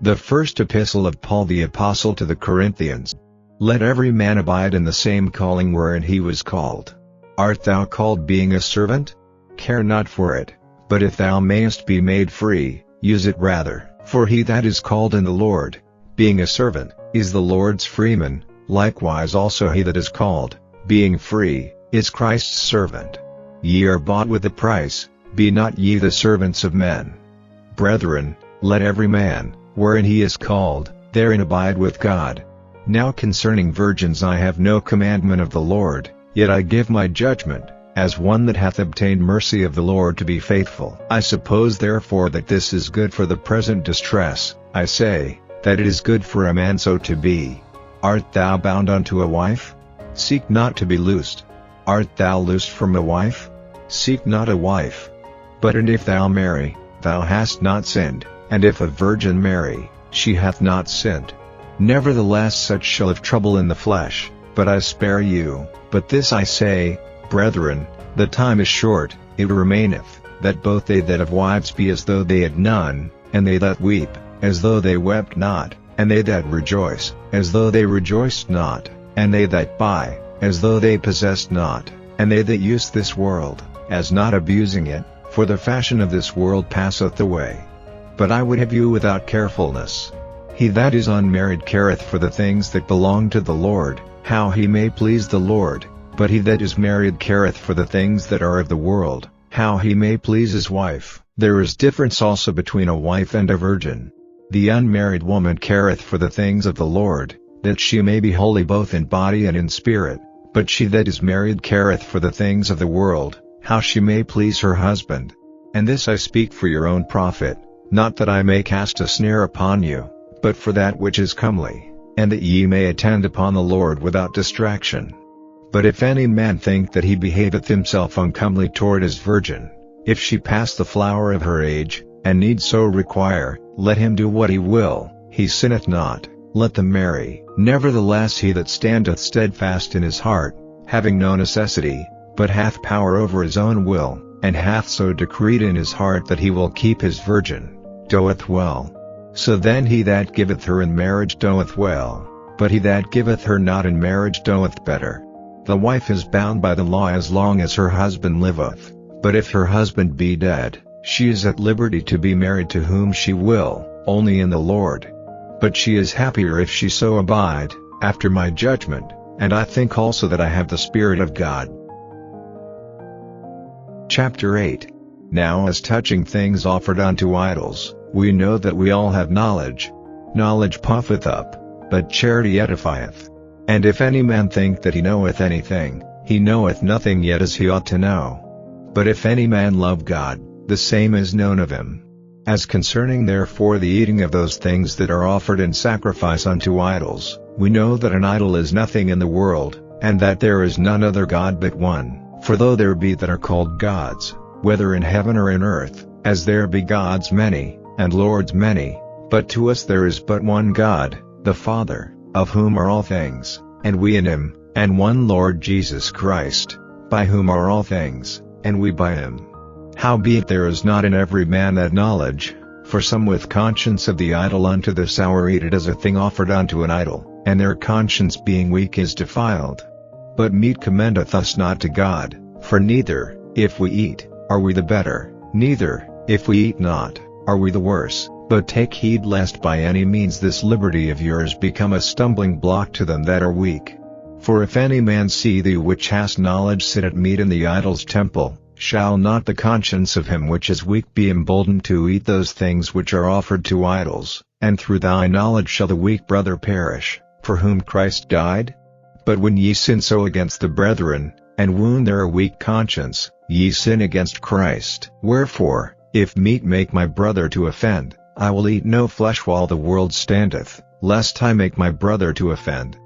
The first epistle of Paul the Apostle to the Corinthians. Let every man abide in the same calling wherein he was called. Art thou called being a servant? Care not for it, but if thou mayest be made free, use it rather. For he that is called in the Lord, being a servant, is the Lord's freeman, likewise also he that is called, being free, is Christ's servant. Ye are bought with a price, be not ye the servants of men. Brethren, let every man, wherein he is called, therein abide with God. Now concerning virgins I have no commandment of the Lord, yet I give my judgment, as one that hath obtained mercy of the Lord to be faithful. I suppose therefore that this is good for the present distress, I say, that it is good for a man so to be. Art thou bound unto a wife? Seek not to be loosed. Art thou loosed from a wife? Seek not a wife. But and if thou marry, thou hast not sinned. And if a virgin marry, she hath not sinned. Nevertheless such shall have trouble in the flesh, but I spare you. But this I say, brethren, the time is short, it remaineth, that both they that have wives be as though they had none, and they that weep, as though they wept not, and they that rejoice, as though they rejoiced not, and they that buy, as though they possessed not, and they that use this world, as not abusing it, for the fashion of this world passeth away. But I would have you without carefulness. He that is unmarried careth for the things that belong to the Lord, how he may please the Lord, but he that is married careth for the things that are of the world, how he may please his wife. There is difference also between a wife and a virgin. The unmarried woman careth for the things of the Lord, that she may be holy both in body and in spirit, but she that is married careth for the things of the world, how she may please her husband. And this I speak for your own profit, not that I may cast a snare upon you, but for that which is comely, and that ye may attend upon the Lord without distraction. But if any man think that he behaveth himself uncomely toward his virgin, if she pass the flower of her age, and need so require, let him do what he will, he sinneth not, let them marry. Nevertheless he that standeth steadfast in his heart, having no necessity, but hath power over his own will, and hath so decreed in his heart that he will keep his virgin, doeth well. So then he that giveth her in marriage doeth well, but he that giveth her not in marriage doeth better. The wife is bound by the law as long as her husband liveth, but if her husband be dead, she is at liberty to be married to whom she will, only in the Lord. But she is happier if she so abide, after my judgment, and I think also that I have the Spirit of God. Chapter 8. Now as touching things offered unto idols, we know that we all have knowledge. Knowledge puffeth up, but charity edifieth. And if any man think that he knoweth anything, he knoweth nothing yet as he ought to know. But if any man love God, the same is known of him. As concerning therefore the eating of those things that are offered in sacrifice unto idols, we know that an idol is nothing in the world, and that there is none other God but one. For though there be that are called gods, whether in heaven or in earth, as there be gods many, and lords many, but to us there is but one God, the Father, of whom are all things, and we in him, and one Lord Jesus Christ, by whom are all things, and we by him. Howbeit there is not in every man that knowledge, for some with conscience of the idol unto this hour eat it as a thing offered unto an idol, and their conscience being weak is defiled. But meat commendeth us not to God, for neither, if we eat, are we the better, neither, if we eat not, are we the worse. But take heed lest by any means this liberty of yours become a stumbling block to them that are weak. For if any man see thee which hast knowledge sit at meat in the idol's temple, shall not the conscience of him which is weak be emboldened to eat those things which are offered to idols, and through thy knowledge shall the weak brother perish, for whom Christ died? But when ye sin so against the brethren, and wound their weak conscience, ye sin against Christ. Wherefore, if meat make my brother to offend, I will eat no flesh while the world standeth, lest I make my brother to offend.